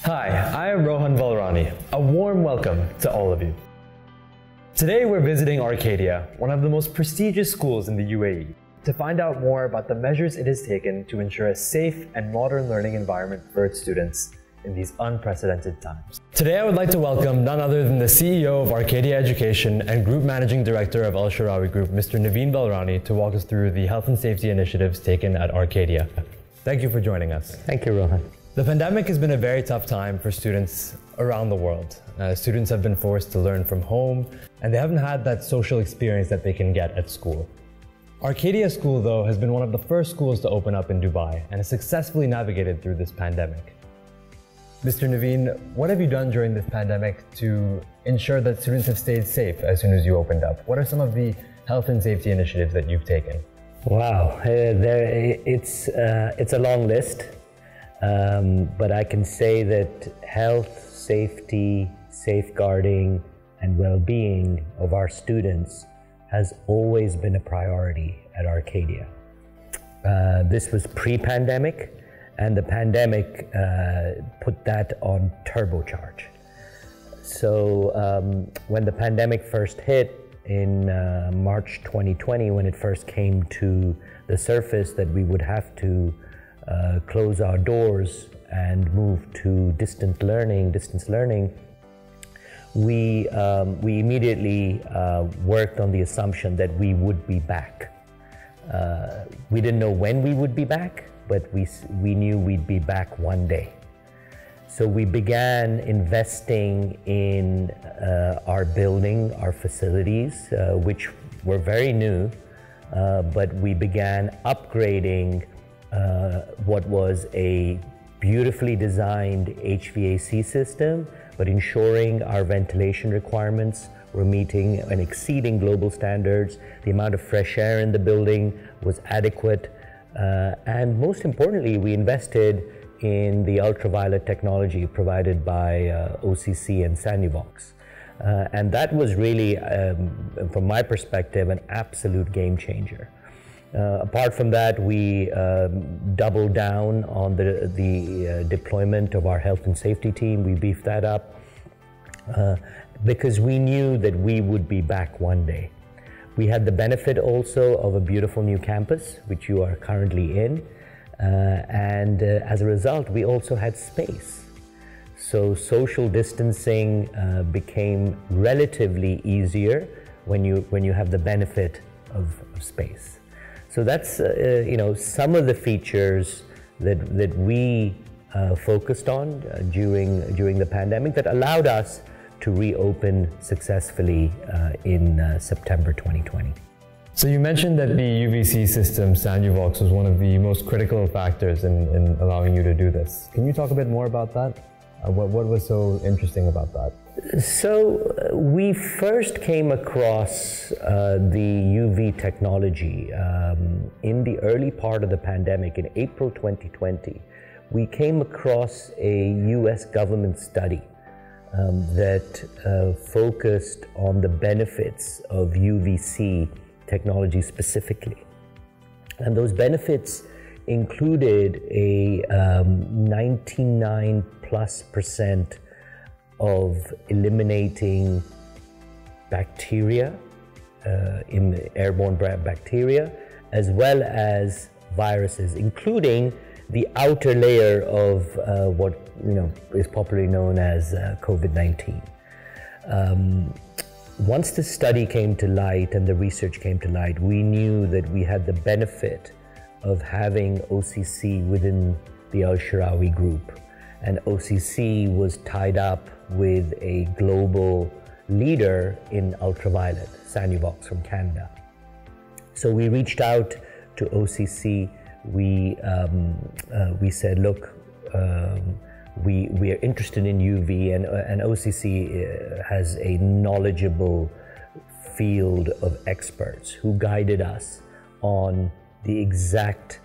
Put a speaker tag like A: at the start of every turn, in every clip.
A: Hi, I am Navin Valrani. A warm welcome to all of you. Today we're visiting Arcadia, one of the most prestigious schools in the UAE, to find out more about the measures it has taken to ensure a safe and modern learning environment for its students in these unprecedented times. Today I would like to welcome none other than the CEO of Arcadia Education and Group Managing Director of Al Sharawi Group, Mr. Navin Valrani, to walk us through the health and safety initiatives taken at Arcadia. Thank you for joining us.
B: Thank you, Rohan.
A: The pandemic has been a very tough time for students around the world. Students have been forced to learn from home, and they haven't had that social experience that they can get at school. Arcadia School, though, has been one of the first schools to open up in Dubai and has successfully navigated through this pandemic. Mr. Navin, what have you done during this pandemic to ensure that students have stayed safe as soon as you opened up? What are some of the health and safety initiatives that you've taken?
B: Wow, it's a long list. But I can say that health, safety, safeguarding, and well-being of our students has always been a priority at Arcadia. This was pre-pandemic, and the pandemic put that on turbocharge. So when the pandemic first hit in March 2020, when it first came to the surface that we would have to close our doors and move to distance learning, we immediately worked on the assumption that we would be back. We didn't know when we would be back, but we knew we'd be back one day. So we began investing in our building, our facilities, which were very new, but we began upgrading what was a beautifully designed HVAC system, but ensuring our ventilation requirements were meeting and exceeding global standards. The amount of fresh air in the building was adequate. And most importantly, we invested in the ultraviolet technology provided by OCC and Sanuvox. And that was really, from my perspective, an absolute game changer. Apart from that, we doubled down on the deployment of our health and safety team. We beefed that up because we knew that we would be back one day. We had the benefit also of a beautiful new campus, which you are currently in. And as a result, we also had space. So social distancing became relatively easier when you have the benefit of space. So that's some of the features that we focused on during the pandemic that allowed us to reopen successfully in September 2020.
A: So you mentioned that the UVC system, Sanuvox, was one of the most critical factors in allowing you to do this. Can you talk a bit more about that? What was so interesting about that?
B: So we first came across the UV technology in the early part of the pandemic. In April 2020, we came across a US government study that focused on the benefits of UVC technology specifically. And those benefits included a 99+% of eliminating bacteria, in the airborne bacteria, as well as viruses, including the outer layer of what is popularly known as COVID-19. Once the study came to light and the research came to light, we knew that we had the benefit of having OCC within the Al Sharawi group. And OCC was tied up with a global leader in ultraviolet, Sanuvox from Canada. So we reached out to OCC. We said, look, we are interested in UV, and OCC has a knowledgeable field of experts who guided us on the exact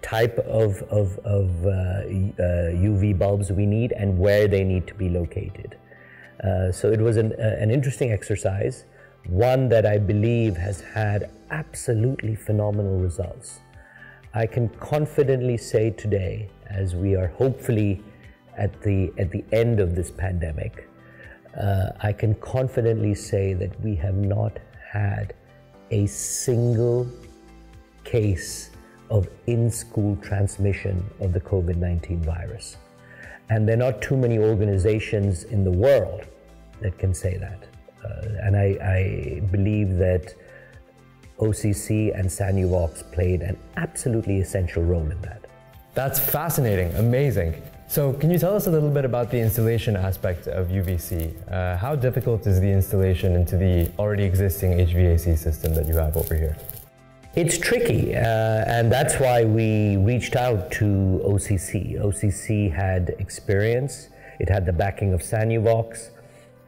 B: type of UV bulbs we need and where they need to be located. So it was an interesting exercise, one that I believe has had absolutely phenomenal results. I can confidently say today, as we are hopefully at the end of this pandemic, I can confidently say that we have not had a single case of in-school transmission of the COVID-19 virus. And there are not too many organizations in the world that can say that. And I believe that OCC and Sanuvox played an absolutely essential role in that.
A: That's fascinating, amazing. So can you tell us a little bit about the installation aspect of UVC? How difficult is the installation into the already existing HVAC system that you have over here?
B: It's tricky, and that's why we reached out to OCC. OCC had experience, it had the backing of Sanuvox,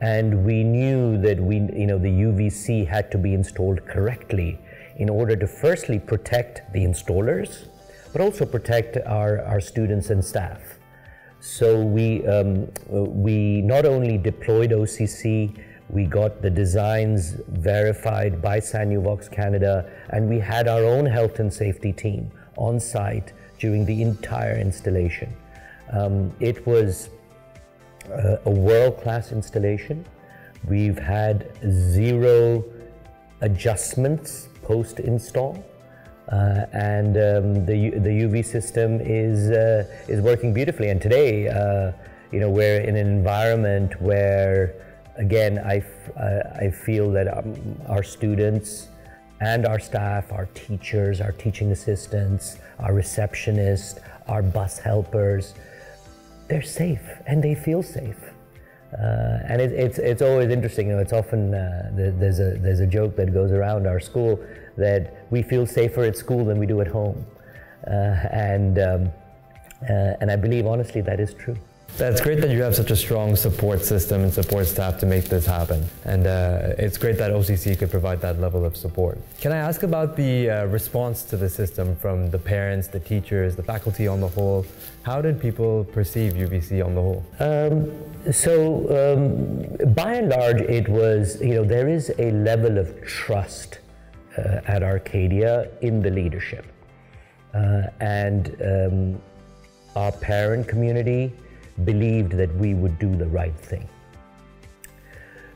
B: and we knew that the UVC had to be installed correctly in order to firstly protect the installers, but also protect our students and staff. So we not only deployed OCC, we got the designs verified by Sanuvox Canada, and we had our own health and safety team on site during the entire installation. It was a world-class installation. We've had 0 adjustments post-install, and the UV system is working beautifully. And today, we're in an environment where, again, I feel that our students and our staff, our teachers, our teaching assistants, our receptionists, our bus helpers, they're safe and they feel safe. And it's always interesting. It's often there's a joke that goes around our school that we feel safer at school than we do at home, and I believe honestly that is true.
A: That's great that you have such a strong support system and support staff to make this happen. And it's great that OCC could provide that level of support. Can I ask about the response to the system from the parents, the teachers, the faculty on the whole? How did people perceive UVC on the whole?
B: By and large, it was, there is a level of trust at Arcadia in the leadership. And our parent community believed that we would do the right thing.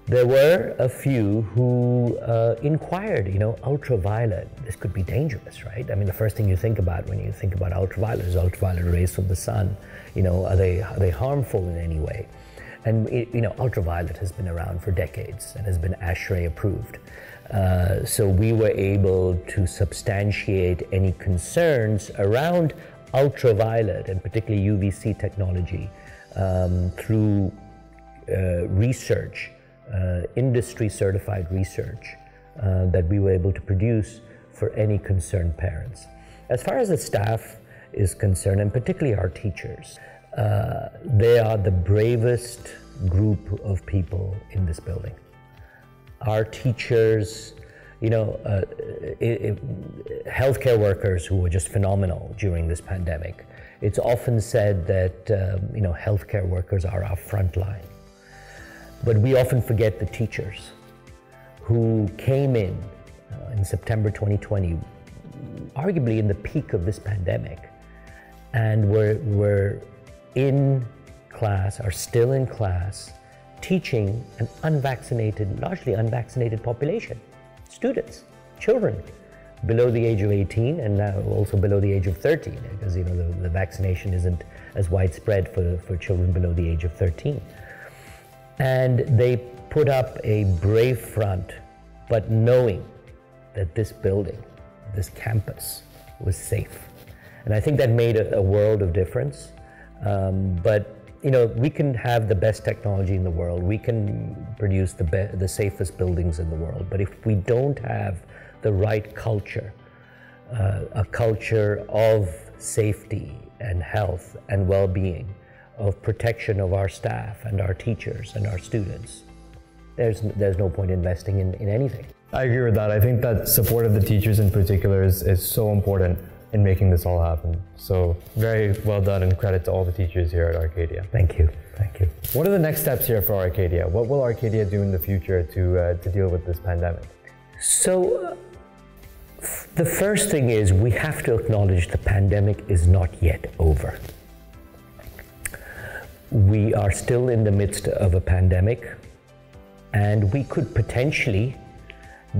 B: There were a few who inquired, ultraviolet, this could be dangerous, right? I mean, the first thing you think about when you think about ultraviolet is ultraviolet rays from the sun. Are they harmful in any way? And ultraviolet has been around for decades and has been ASHRAE approved. So we were able to substantiate any concerns around ultraviolet and particularly UVC technology through research, industry certified research that we were able to produce for any concerned parents. As far as the staff is concerned, and particularly our teachers, they are the bravest group of people in this building. Our teachers, healthcare workers who were just phenomenal during this pandemic. It's often said that healthcare workers are our front line, but we often forget the teachers who came in September 2020, arguably in the peak of this pandemic, and were in class, are still in class, teaching an unvaccinated, largely unvaccinated population. Students, children below the age of 18 and now also below the age of 13, because the vaccination isn't as widespread for children below the age of 13. And they put up a brave front, but knowing that this building, this campus was safe. And I think that made a world of difference. But we can have the best technology in the world. We can produce the safest buildings in the world. But if we don't have the right culture, a culture of safety and health and well-being, of protection of our staff and our teachers and our students, there's no point investing in anything.
A: I agree with that. I think that support of the teachers in particular is so important in making this all happen. So very well done, and credit to all the teachers here at Arcadia.
B: Thank you. Thank you.
A: What are the next steps here for Arcadia? What will Arcadia do in the future to deal with this pandemic?
B: So the first thing is we have to acknowledge the pandemic is not yet over. We are still in the midst of a pandemic, and we could potentially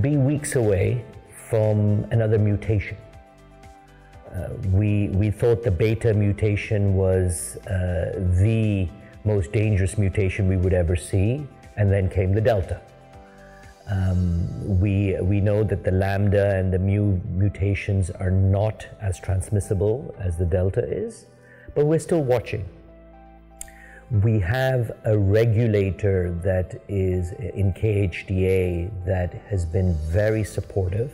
B: be weeks away from another mutation. We thought the beta mutation was the most dangerous mutation we would ever see, and then came the delta. We know that the lambda and the mu mutations are not as transmissible as the delta is, but we're still watching. We have a regulator that is in KHDA that has been very supportive,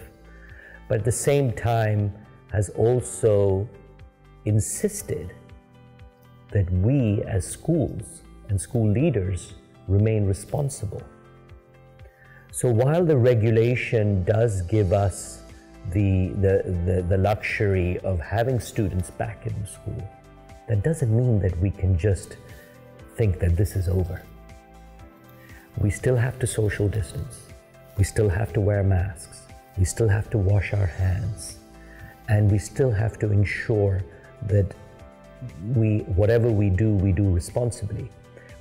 B: but at the same time has also insisted that we as schools and school leaders remain responsible. So while the regulation does give us the luxury of having students back in school, that doesn't mean that we can just think that this is over. We still have to social distance. We still have to wear masks. We still have to wash our hands. And we still have to ensure that whatever we do responsibly.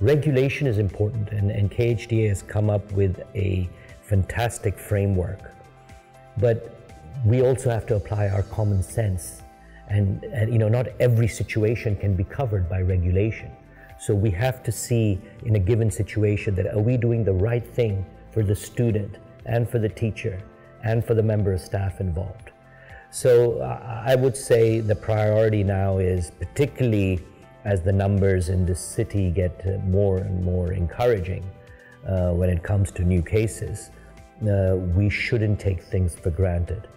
B: Regulation is important, and KHDA has come up with a fantastic framework. But we also have to apply our common sense. And not every situation can be covered by regulation. So we have to see in a given situation that are we doing the right thing for the student and for the teacher and for the member of staff involved. So I would say the priority now is, particularly as the numbers in this city get more and more encouraging when it comes to new cases, we shouldn't take things for granted.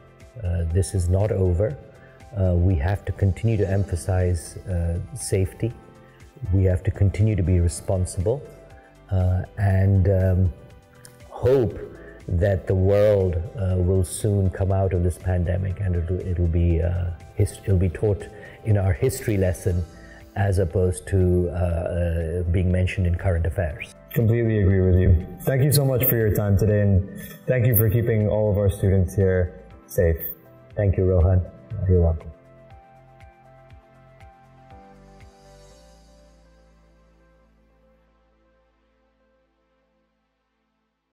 B: This is not over. We have to continue to emphasize safety. We have to continue to be responsible and hope that the world will soon come out of this pandemic, and it'll be taught in our history lesson as opposed to being mentioned in current affairs.
A: Completely agree with you. Thank you so much for your time today, and thank you for keeping all of our students here safe.
B: Thank you, Rohan. You're welcome.